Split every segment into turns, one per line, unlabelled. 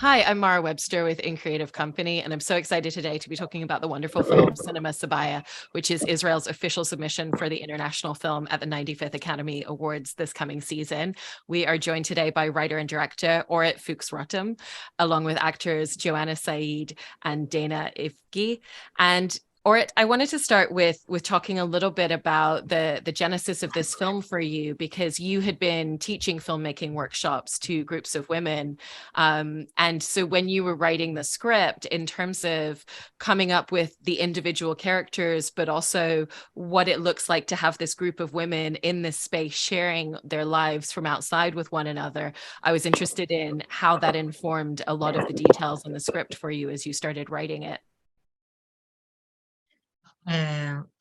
Hi, I'm Mara Webster with In Creative Company, and I'm so excited today to be talking about the wonderful film Cinema Sabaya, which is Israel's official submission for the international film at the 95th Academy Awards this coming season. We are joined today by writer and director Orit Fouks Rotem, along with actors Joanna Said and Dana Ivgy. And Orit, I wanted to start with talking a little bit about the genesis of this film for you, because you had been teaching filmmaking workshops to groups of women. And so when you were writing the script, in terms of coming up with the individual characters, but also what it looks like to have this group of women in this space sharing their lives from outside with one another, I was interested in how that informed a lot of the details in the script for you as you started writing it.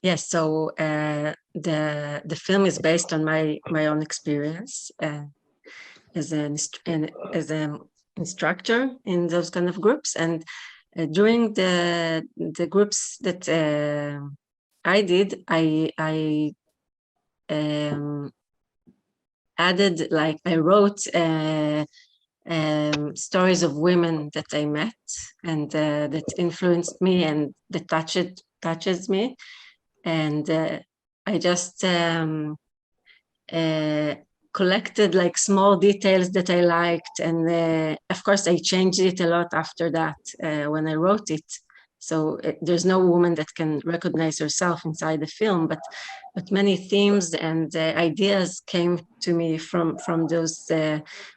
Yes, so the film is based on my own experience as an instructor in those kind of groups, and during the groups that I did, I added, like, I wrote stories of women that I met and that influenced me and that touches me, and I just collected like small details that I liked, and of course I changed it a lot after that when I wrote it. So there's no woman that can recognize herself inside the film, but many themes and ideas came to me from those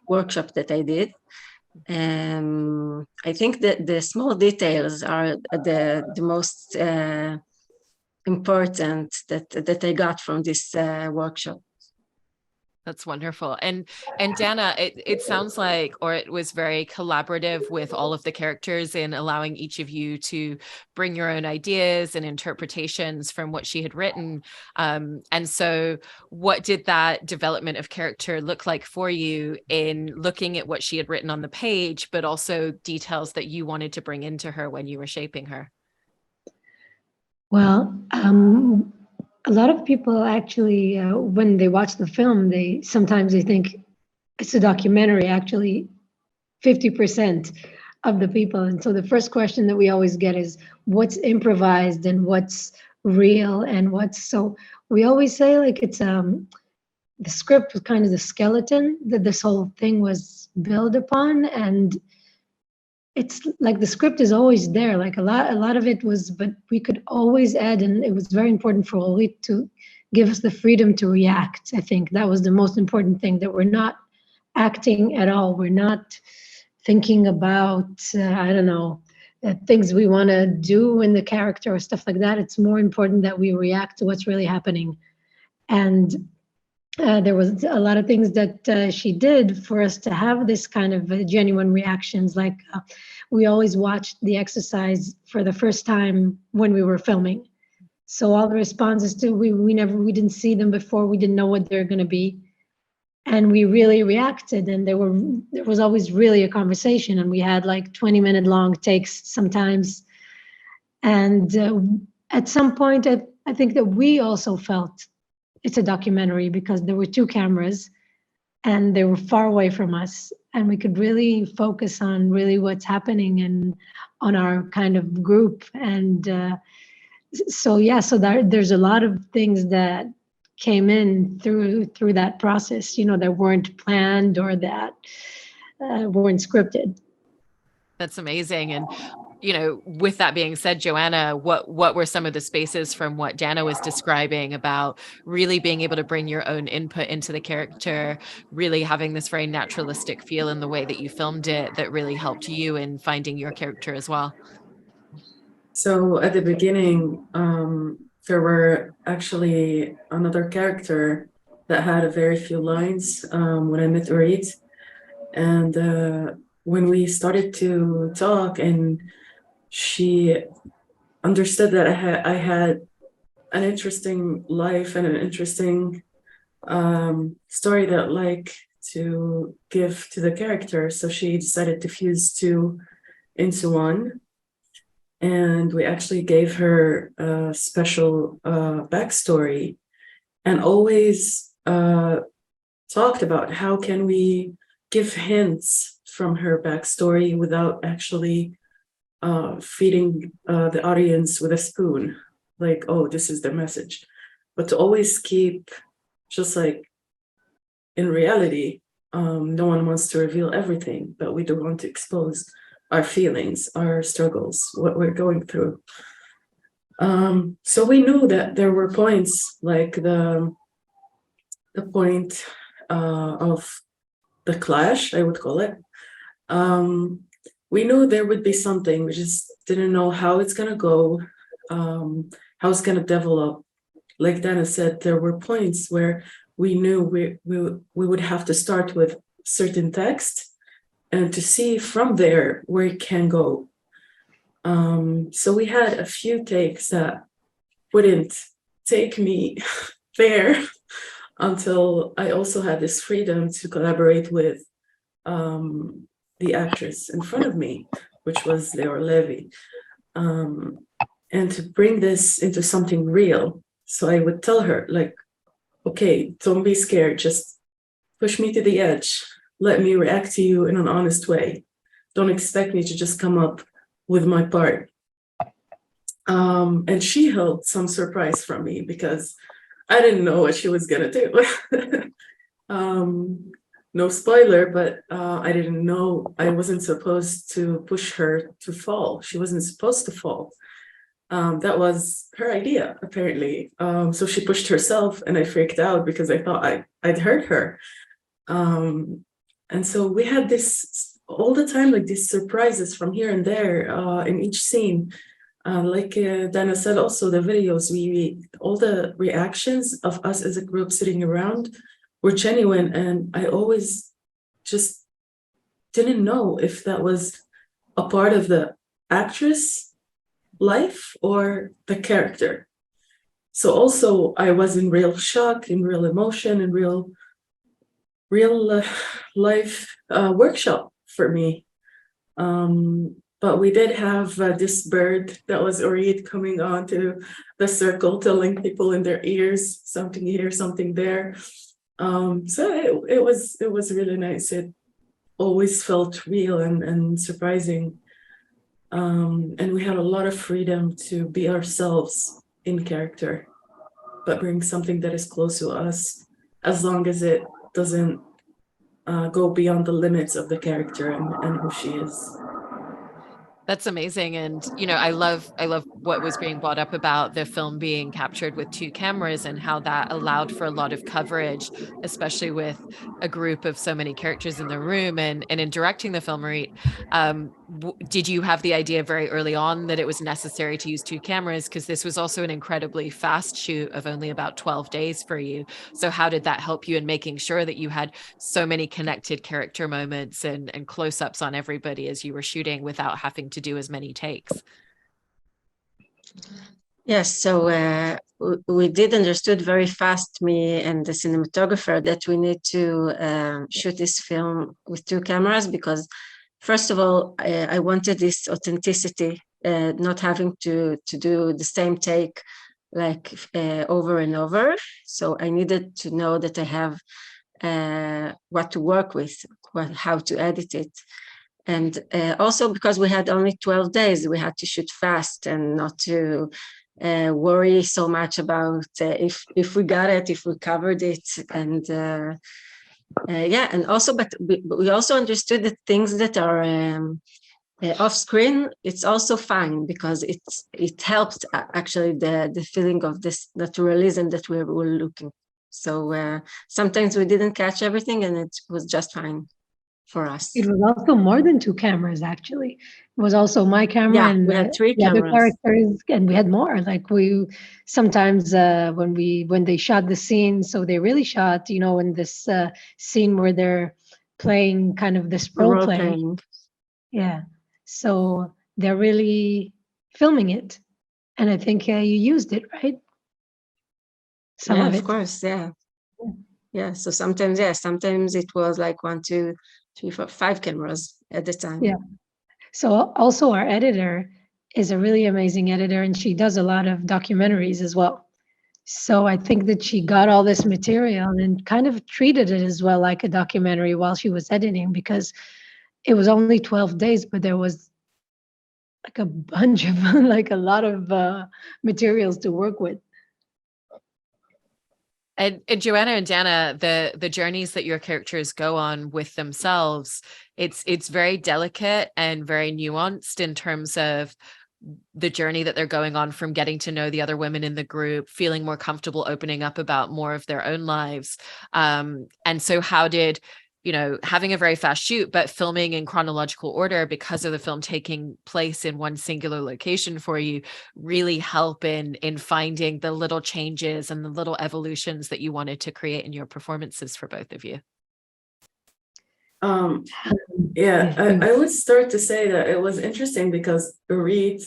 workshops that I did. I think that the small details are the most important that I got from this workshop.
That's wonderful. And Dana, it sounds like, or it was very collaborative with all of the characters in allowing each of you to bring your own ideas and interpretations from what she had written. And so what did that development of character look like for you in looking at what she had written on the page, but also details that you wanted to bring into her when you were shaping her?
Well, a lot of people actually, when they watch the film, sometimes they think it's a documentary. Actually, 50% of the people. And so the first question that we always get is what's improvised and what's real and so we always say, like, it's the script was kind of the skeleton that this whole thing was built upon, and it's like the script is always there. Like a lot of it was, but we could always add, and it was very important for Orit to give us the freedom to react. I think that was the most important thing, that we're not acting at all. We're not thinking about, I don't know, things we want to do in the character or stuff like that. It's more important that we react to what's really happening. And there was a lot of things that she did for us to have this kind of genuine reactions. Like we always watched the exercise for the first time when we were filming. So all the responses to, we didn't see them before. We didn't know what they're going to be. And we really reacted, and there was always really a conversation, and we had like 20-minute long takes sometimes. And at some point, I think that we also felt it's a documentary, because there were two cameras and they were far away from us, and we could really focus on really what's happening and on our kind of group. And so there's a lot of things that came in through that process, that weren't planned or that weren't scripted.
That's amazing. And with that being said, Joanna, what were some of the spaces from what Dana was describing about really being able to bring your own input into the character, really having this very naturalistic feel in the way that you filmed it, that really helped you in finding your character as well?
So at the beginning, there were actually another character that had a very few lines when I met Orit. And when we started to talk, and she understood that I had an interesting life and an interesting story that I'd like to give to the character, so she decided to fuse two into one. And we actually gave her a special backstory, and always talked about how can we give hints from her backstory without actually feeding the audience with a spoon, like, oh, this is the message, but to always keep, just like in reality, no one wants to reveal everything, but we do want to expose our feelings, our struggles, what we're going through. So we knew that there were points, like the point of the clash, I would call it. We knew there would be something, we just didn't know how it's gonna go, how it's gonna develop. Like Dana said, there were points where we knew we would have to start with certain text and to see from there where it can go. So we had a few takes that wouldn't take me there until I also had this freedom to collaborate with the actress in front of me, which was Leora Levy, and to bring this into something real. So I would tell her, like, okay, don't be scared, just push me to the edge. Let me react to you in an honest way. Don't expect me to just come up with my part. And she held some surprise from me because I didn't know what she was gonna do. No spoiler, but I didn't know, I wasn't supposed to push her to fall. She wasn't supposed to fall. That was her idea, apparently. So she pushed herself and I freaked out because I thought I'd hurt her. And so we had this all the time, like these surprises from here and there in each scene. Like Dana said, also the videos, all the reactions of us as a group sitting around were genuine, and I always just didn't know if that was a part of the actress life or the character. So also I was in real shock, in real emotion, in real life workshop for me. But we did have this bird that was Orit coming onto the circle, telling people in their ears, something here, something there. So it was really nice. It always felt real and surprising. And we had a lot of freedom to be ourselves in character, but bring something that is close to us, as long as it doesn't go beyond the limits of the character and who she is.
That's amazing. And, you know, I love what was being brought up about the film being captured with 2 cameras and how that allowed for a lot of coverage, especially with a group of so many characters in the room. And in directing the film, Orit, did you have the idea very early on that it was necessary to use 2 cameras? Because this was also an incredibly fast shoot of only about 12 days for you. So how did that help you in making sure that you had so many connected character moments and close-ups on everybody as you were shooting without having to do as many takes?
Yes, so we did understood very fast, me and the cinematographer, that we need to shoot this film with 2 cameras because, first of all, I wanted this authenticity, not having to do the same take like over and over. So I needed to know that I have what to work with, how to edit it. And also because we had only 12 days, we had to shoot fast and not to worry so much about if we got it, if we covered it. And yeah, and also, but we also understood that things that are off screen, it's also fine because it helped actually the feeling of this naturalism that we were looking. So sometimes we didn't catch everything and it was just fine for us.
It was also more than 2 cameras, actually. It was also my camera and
we had 3
the other
cameras.
characters, and we had more. Like we sometimes when they shot the scene, so they really shot, you know, in this scene where they're playing kind of this role playing. Yeah. So they're really filming it. And I think you used it, right? Some of it.
Of course, yeah. Yeah, so sometimes it was like 1, 2, 3, 4, 5 cameras at the time.
Yeah. So also our editor is a really amazing editor, and she does a lot of documentaries as well. So I think that she got all this material and kind of treated it as well like a documentary while she was editing, because it was only 12 days, but there was like a bunch of, like a lot of materials to work with.
And Joanna and Dana, the journeys that your characters go on with themselves, it's very delicate and very nuanced in terms of the journey that they're going on, from getting to know the other women in the group, feeling more comfortable opening up about more of their own lives. And so how did, having a very fast shoot, but filming in chronological order because of the film taking place in one singular location for you, really help in finding the little changes and the little evolutions that you wanted to create in your performances for both of you?
I would start to say that it was interesting because Orit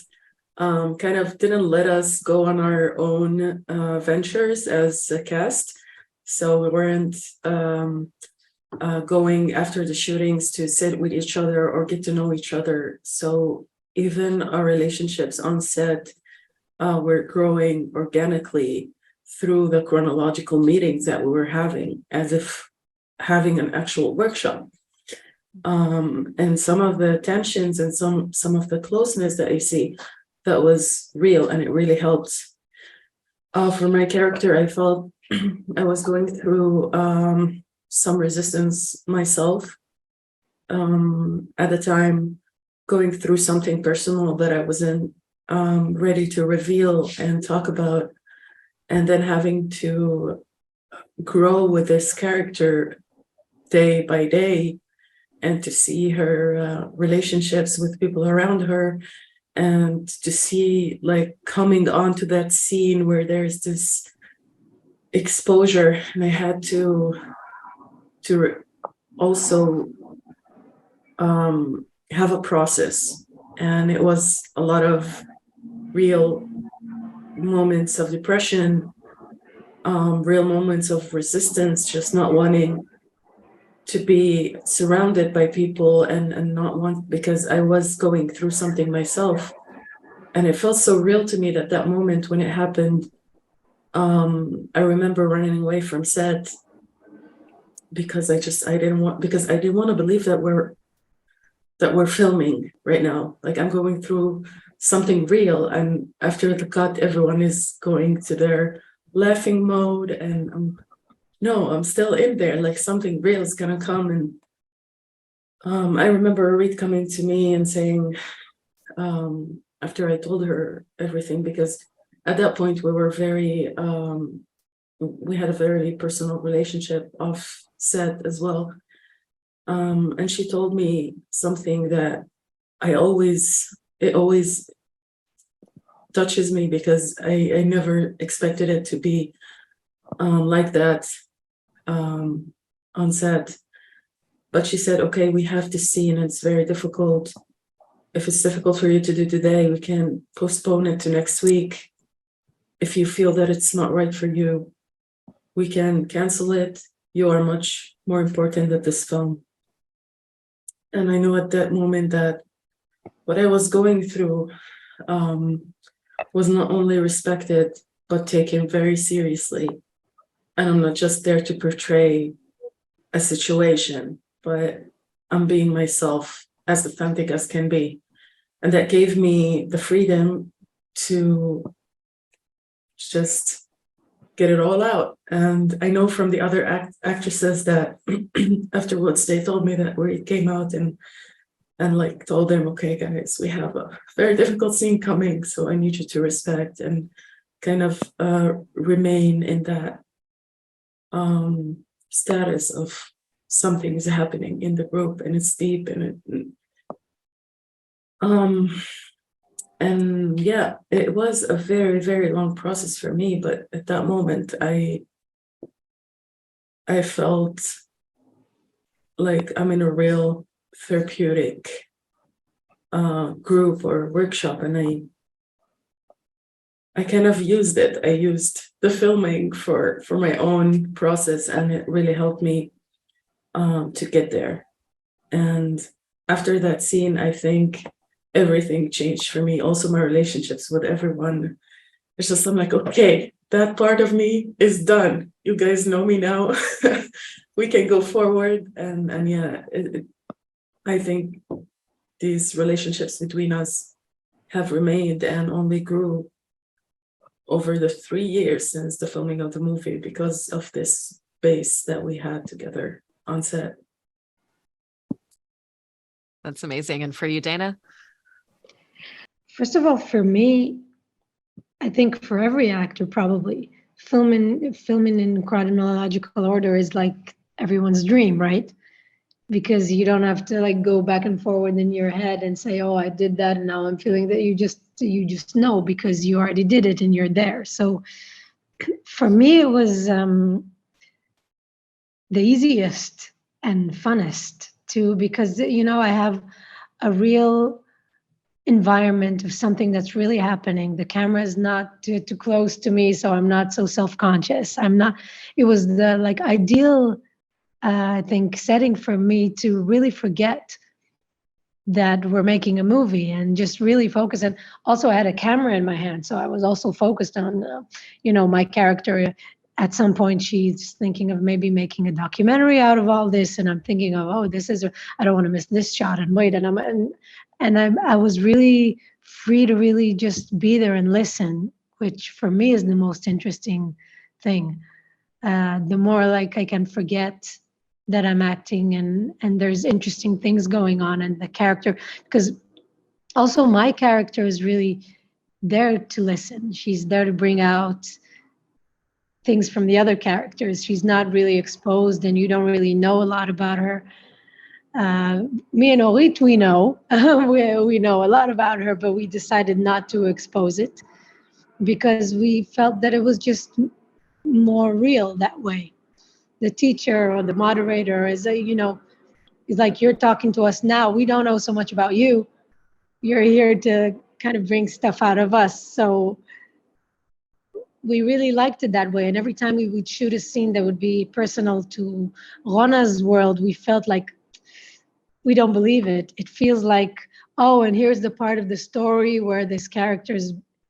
kind of didn't let us go on our own ventures as a cast. So we weren't going after the shootings to sit with each other or get to know each other. So even our relationships on set were growing organically through the chronological meetings that we were having, as if having an actual workshop. And some of the tensions and some of the closeness that you see, that was real, and it really helped. For my character, I felt I was going through some resistance myself at the time, going through something personal that I wasn't ready to reveal and talk about, and then having to grow with this character day by day, and to see her relationships with people around her, and to see like coming onto that scene where there's this exposure, and I had to also have a process, and it was a lot of real moments of depression, real moments of resistance, just not wanting to be surrounded by people and not want, because I was going through something myself. And it felt so real to me that moment when it happened, I remember running away from set because I didn't want to believe that we're filming right now. Like, I'm going through something real, and after the cut, everyone is going to their laughing mode, and I'm still in there, like something real is gonna come. And I remember Orit coming to me and saying, after I told her everything, because at that point we were we had a very personal relationship off set as well. And she told me something that it always touches me, because I never expected it to be like that on set. But she said, okay, we have to see, and it's very difficult. If it's difficult for you to do today, we can postpone it to next week. If you feel that it's not right for you, we can cancel it. You are much more important than this film. And I know at that moment that what I was going through was not only respected, but taken very seriously. And I'm not just there to portray a situation, but I'm being myself, as authentic as can be. And that gave me the freedom to just get it all out. And I know from the other actresses that afterwards they told me that, where it came out and like told them, okay guys, we have a very difficult scene coming, so I need you to respect and kind of remain in that status of something is happening in the group, and it's deep, and yeah, it was a very, very long process for me. But at that moment, I felt like I'm in a real therapeutic group or workshop, and I kind of used it. I used the filming for my own process, and it really helped me to get there. And after that scene, I think everything changed for me. Also, my relationships with everyone. It's just, I'm like, okay, that part of me is done. You guys know me now. We can go forward. And yeah, I think these relationships between us have remained and only grew over the 3 years since the filming of the movie because of this base that we had together on set.
That's amazing. And for you, Dana?
First of all, for me, I think for every actor, probably filming in chronological order is like everyone's dream, right? Because you don't have to like go back and forward in your head and say, oh, I did that and now I'm feeling that. You just know because you already did it and you're there. So for me, it was the easiest and funnest too, because, you know, I have a real environment of something that's really happening. The camera is not too close to me, so I'm not so self-conscious. It was the like ideal, I think, setting for me to really forget that we're making a movie and just really focus. And also I had a camera in my hand, so I was also focused on, you know, my character. At some point, she's thinking of maybe making a documentary out of all this, and I'm thinking of, oh, I don't want to miss this shot, and wait, I was really free to really just be there and listen, which for me is the most interesting thing. The more like I can forget that I'm acting and there's interesting things going on, and the character, because also my character is really there to listen. She's there to bring out things from the other characters. She's not really exposed and you don't really know a lot about her. Me and Orit, we know, we know a lot about her, but we decided not to expose it because we felt that it was just more real that way. The teacher or the moderator is is like, you're talking to us now. We don't know so much about you. You're here to kind of bring stuff out of us. So we really liked it that way. And every time we would shoot a scene that would be personal to Rona's world, we felt like we don't believe it. It feels like, oh, and here's the part of the story where this character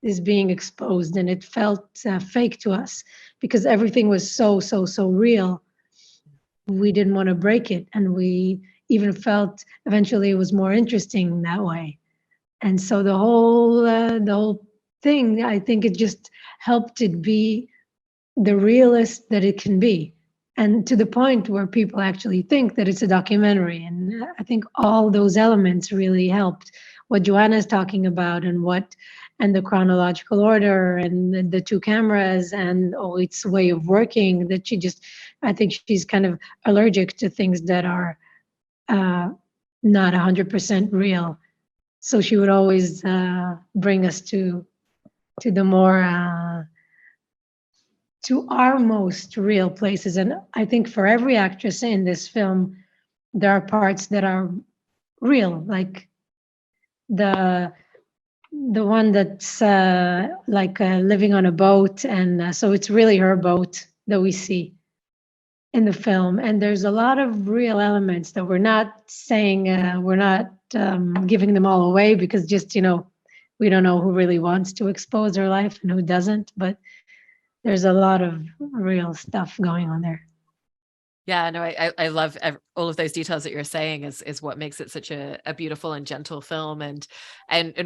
is being exposed. And it felt fake to us because everything was so real. We didn't want to break it. And we even felt eventually it was more interesting that way. And so the whole thing, I think it just helped it be the realest that it can be. And to the point where people actually think that it's a documentary. And I think all those elements really helped what Joanna is talking about and the chronological order and the two cameras and its way of working, that I think she's kind of allergic to things that are not 100% real. So she would always bring us to the more to our most real places. And I think for every actress in this film, there are parts that are real, like the one that's living on a boat, and so it's really her boat that we see in the film. And there's a lot of real elements that we're not saying, we're not giving them all away because just, we don't know who really wants to expose their life and who doesn't, but there's a lot of real stuff going on there.
Yeah, no, I love all of those details that you're saying is what makes it such a beautiful and gentle film. And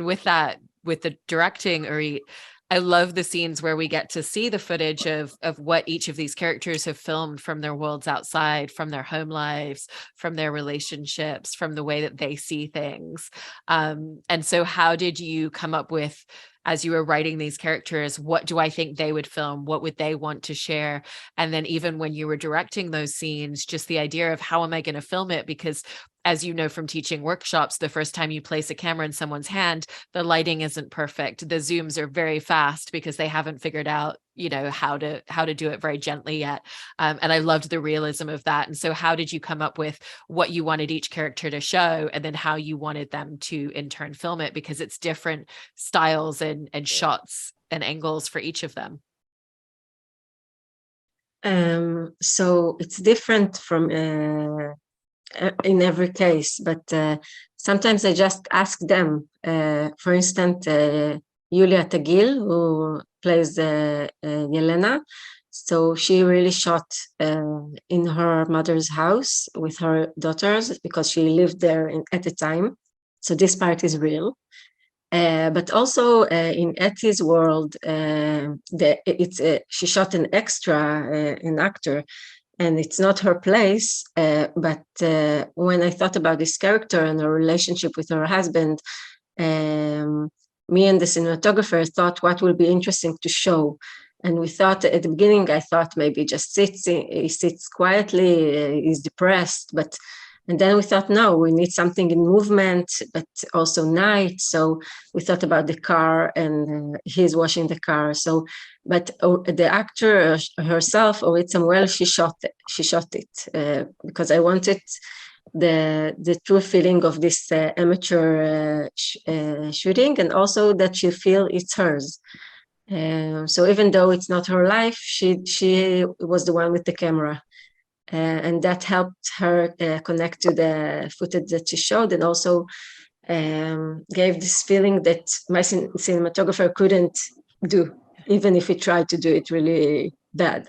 with that, with the directing, Orit, I love the scenes where we get to see the footage of what each of these characters have filmed from their worlds outside, from their home lives, from their relationships, from the way that they see things. And so how did you come up with, as you were writing these characters, what do I think they would film? What would they want to share? And then even when you were directing those scenes, just the idea of how am I going to film it? Because as you know from teaching workshops, the first time you place a camera in someone's hand, the lighting isn't perfect. The zooms are very fast because they haven't figured out, how to do it very gently yet. And I loved the realism of that. And so how did you come up with what you wanted each character to show and then how you wanted them to in turn film it? Because it's different styles and shots and angles for each of them.
So it's different from in every case, but sometimes I just ask them. For instance, Yulia Tagil, who plays Yelena. So she really shot in her mother's house with her daughters because she lived there at the time. So this part is real. But also in Etty's world, she shot an extra, an actor, and it's not her place. But when I thought about this character and her relationship with her husband, me and the cinematographer thought what will be interesting to show. And we thought at the beginning, I thought maybe just he sits quietly, he's depressed, and then we thought, no, we need something in movement, but also night. So we thought about the car, and he's washing the car. So, but the actor herself, Orit Samuel, she shot it because I wanted the true feeling of this amateur shooting, and also that she feel it's hers. So even though it's not her life, she was the one with the camera. And that helped her connect to the footage that she showed, and also gave this feeling that my cinematographer couldn't do, even if he tried to do it really bad.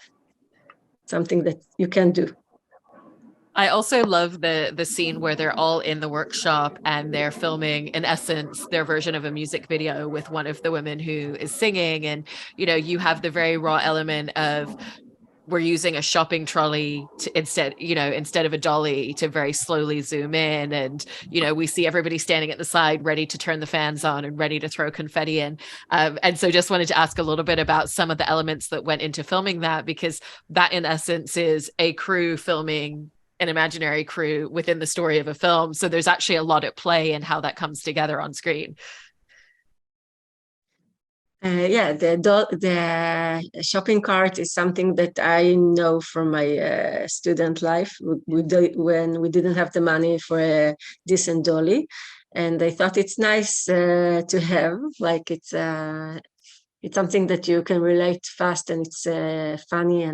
Something that you can do.
I also love the scene where they're all in the workshop and they're filming, in essence, their version of a music video with one of the women who is singing. And, you have the very raw element of, we're using a shopping trolley instead of a dolly, to very slowly zoom in. And, we see everybody standing at the side, ready to turn the fans on and ready to throw confetti in. And so just wanted to ask a little bit about some of the elements that went into filming that, because that in essence is a crew filming an imaginary crew within the story of a film. So there's actually a lot at play in how that comes together on screen.
The shopping cart is something that I know from my student life. When we didn't have the money for a decent dolly, and I thought it's nice to have. Like it's something that you can relate fast, and it's funny.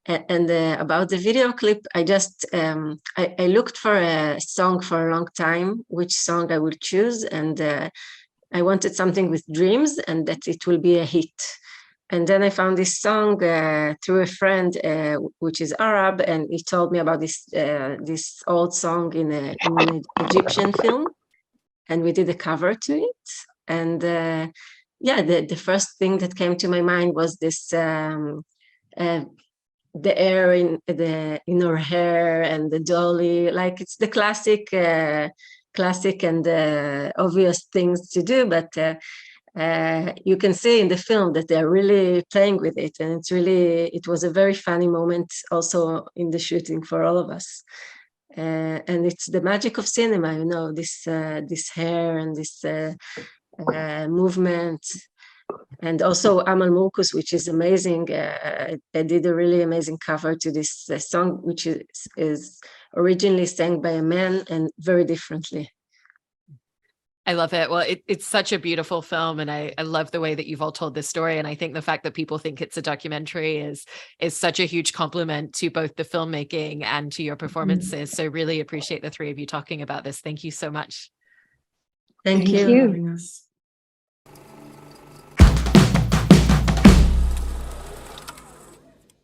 And about the video clip, I just I looked for a song for a long time, which song I would choose, and I wanted something with dreams and that it will be a hit. And then I found this song through a friend, which is Arab, and he told me about this old song in an Egyptian film, and we did a cover to it. And the first thing that came to my mind was this. The air in her hair and the dolly, like it's the classic and obvious things to do, but you can see in the film that they're really playing with it, and it was a very funny moment also in the shooting for all of us. And it's the magic of cinema, this hair and this movement. And also Amal Murkus, which is amazing. They did a really amazing cover to this song, which is originally sang by a man and very differently.
I love it. Well, it's such a beautiful film, and I love the way that you've all told this story. And I think the fact that people think it's a documentary is such a huge compliment to both the filmmaking and to your performances. So really appreciate the three of you talking about this. Thank you so much.
Thank you.
You.